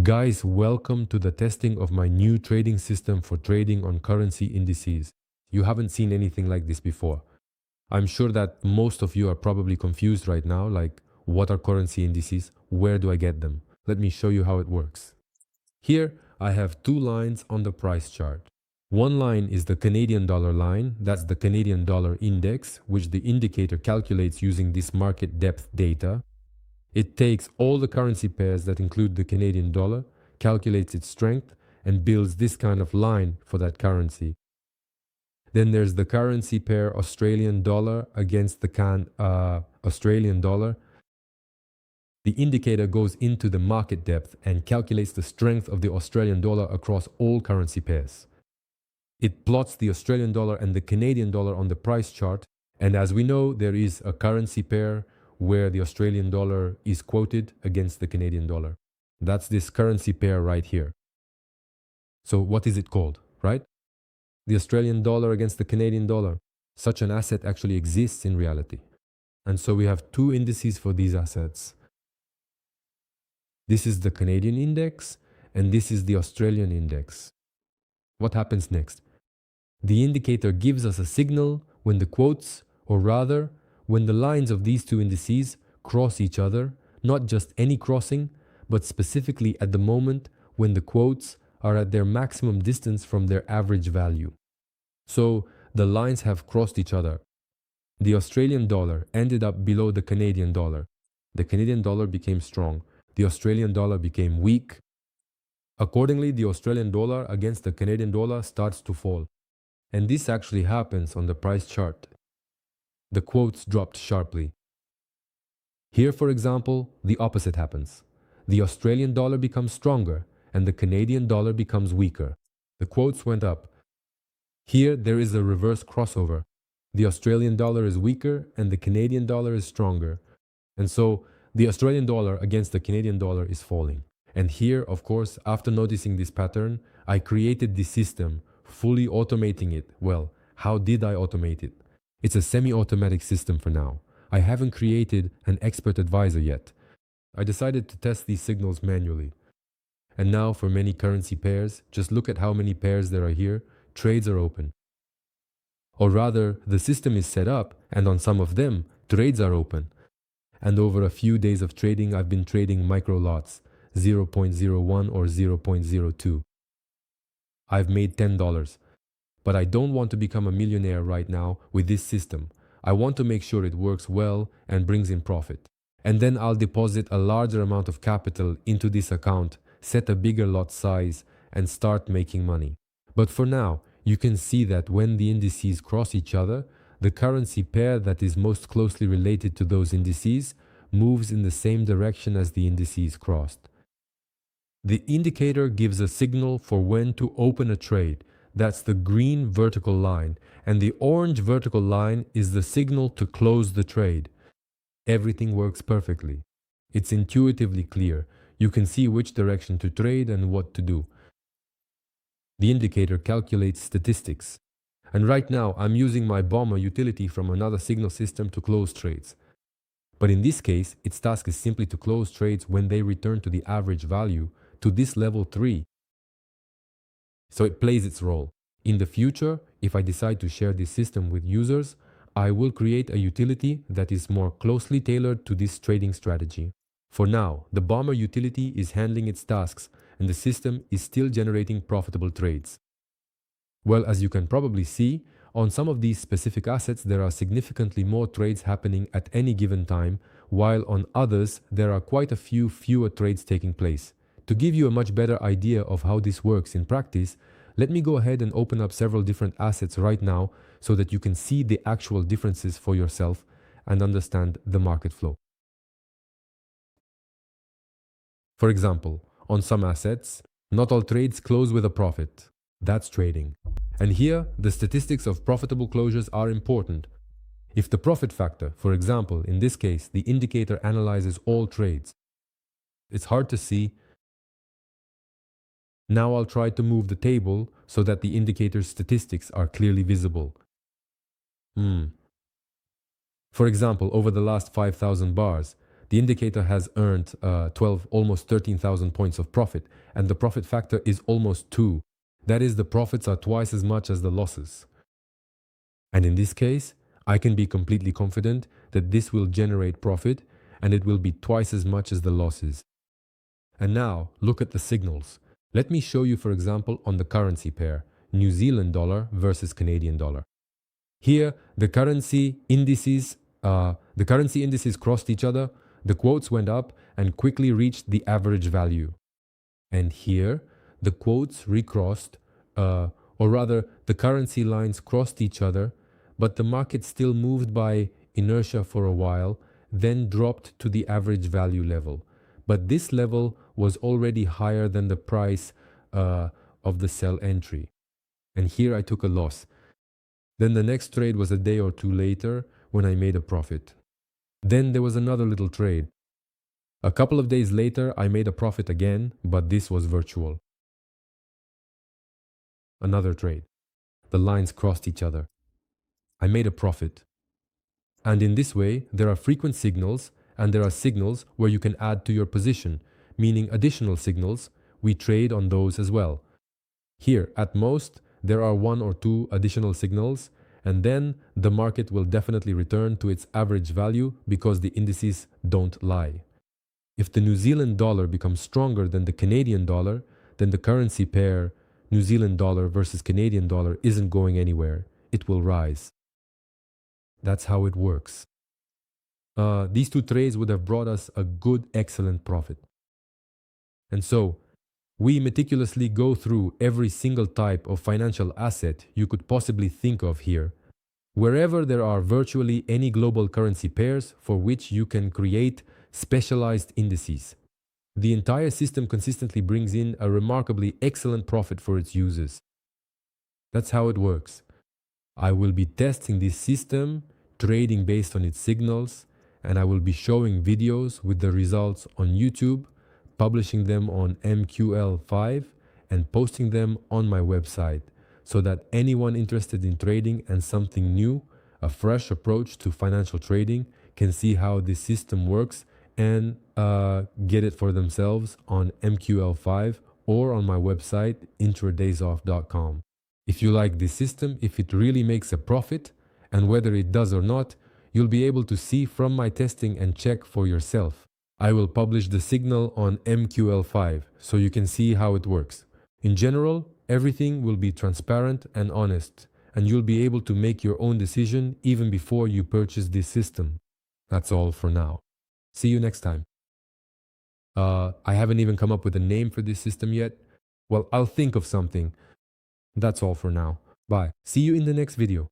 Guys, welcome to the testing of my new trading system for trading on currency indices. You haven't seen anything like this before. I'm sure that most of you are probably confused right now, like, what are currency indices? Where do I get them? Let me show you how it works. Here, I have two lines on the price chart. One line is the Canadian dollar line, that's the Canadian dollar index, which the indicator calculates using this market depth data. It takes all the currency pairs that include the Canadian dollar, calculates its strength, and builds this kind of line for that currency. Then there's the currency pair Australian dollar against the Australian dollar. The indicator goes into the market depth and calculates the strength of the Australian dollar across all currency pairs. It plots the Australian dollar and the Canadian dollar on the price chart, and as we know, there is a currency pair where the Australian dollar is quoted against the Canadian dollar. That's this currency pair right here. So what is it called, right? The Australian dollar against the Canadian dollar. Such an asset actually exists in reality. And so we have two indices for these assets. This is the Canadian index, and this is the Australian index. What happens next? The indicator gives us a signal when the quotes, or rather, when the lines of these two indices cross each other, not just any crossing, but specifically at the moment when the quotes are at their maximum distance from their average value. So the lines have crossed each other. The Australian dollar ended up below the Canadian dollar. The Canadian dollar became strong. The Australian dollar became weak. Accordingly, the Australian dollar against the Canadian dollar starts to fall. And this actually happens on the price chart. The quotes dropped sharply. Here, for example, the opposite happens. The Australian dollar becomes stronger and the Canadian dollar becomes weaker. The quotes went up. Here, there is a reverse crossover. The Australian dollar is weaker and the Canadian dollar is stronger. And so, the Australian dollar against the Canadian dollar is falling. And here, of course, after noticing this pattern, I created this system, fully automating it. Well, how did I automate it? It's a semi-automatic system for now. I haven't created an expert advisor yet. I decided to test these signals manually. And now for many currency pairs, just look at how many pairs there are here. Trades are open. Or rather, the system is set up and on some of them, trades are open. And over a few days of trading, I've been trading micro lots, 0.01 or 0.02. I've made $10. But I don't want to become a millionaire right now with this system. I want to make sure it works well and brings in profit. And then I'll deposit a larger amount of capital into this account, set a bigger lot size, and start making money. But for now, you can see that when the indices cross each other, the currency pair that is most closely related to those indices moves in the same direction as the indices crossed. The indicator gives a signal for when to open a trade. That's the green vertical line, and the orange vertical line is the signal to close the trade. Everything works perfectly. It's intuitively clear. You can see which direction to trade and what to do. The indicator calculates statistics. And right now, I'm using my bomber utility from another signal system to close trades. But in this case, its task is simply to close trades when they return to the average value, to this level 3. So it plays its role. In the future, if I decide to share this system with users, I will create a utility that is more closely tailored to this trading strategy. For now, the bomber utility is handling its tasks, and the system is still generating profitable trades. Well, as you can probably see, on some of these specific assets there are significantly more trades happening at any given time, while on others there are quite a few fewer trades taking place. To give you a much better idea of how this works in practice, let me go ahead and open up several different assets right now so that you can see the actual differences for yourself and understand the market flow. For example, on some assets, not all trades close with a profit. That's trading. And here, the statistics of profitable closures are important. If the profit factor, for example, in this case, the indicator analyzes all trades, it's hard to see. Now I'll try to move the table so that the indicator's statistics are clearly visible. For example, over the last 5,000 bars, the indicator has earned 12, almost 13,000 points of profit, and the profit factor is almost 2. That is, the profits are twice as much as the losses. And in this case, I can be completely confident that this will generate profit and it will be twice as much as the losses. And now, look at the signals. Let me show you, for example, on the currency pair, New Zealand dollar versus Canadian dollar. Here, the currency indices crossed each other, the quotes went up and quickly reached the average value. And here, the quotes recrossed, or rather, the currency lines crossed each other, but the market still moved by inertia for a while, then dropped to the average value level. But this level was already higher than the price of the sell entry. And here I took a loss. Then the next trade was a day or two later when I made a profit. Then there was another little trade. A couple of days later, I made a profit again, but this was virtual. Another trade. The lines crossed each other. I made a profit. And in this way, there are frequent signals, and there are signals where you can add to your position, meaning additional signals. We trade on those as well. Here, at most, there are 1 or 2 additional signals, and then the market will definitely return to its average value because the indices don't lie. If the New Zealand dollar becomes stronger than the Canadian dollar, then the currency pair New Zealand dollar versus Canadian dollar isn't going anywhere. It will rise. That's how it works. These 2 trades would have brought us a good, excellent profit. And so, we meticulously go through every single type of financial asset you could possibly think of here. Wherever there are virtually any global currency pairs for which you can create specialized indices, the entire system consistently brings in a remarkably excellent profit for its users. That's how it works. I will be testing this system, trading based on its signals, and I will be showing videos with the results on YouTube, publishing them on MQL5, and posting them on my website so that anyone interested in trading and something new, a fresh approach to financial trading, can see how this system works and get it for themselves on MQL5 or on my website intradaysoff.com. If you like this system, if it really makes a profit, and whether it does or not, you'll be able to see from my testing and check for yourself. I will publish the signal on MQL5 so you can see how it works. In general, everything will be transparent and honest, and you'll be able to make your own decision even before you purchase this system. That's all for now. See you next time. I haven't even come up with a name for this system yet. Well, I'll think of something. That's all for now. Bye. See you in the next video.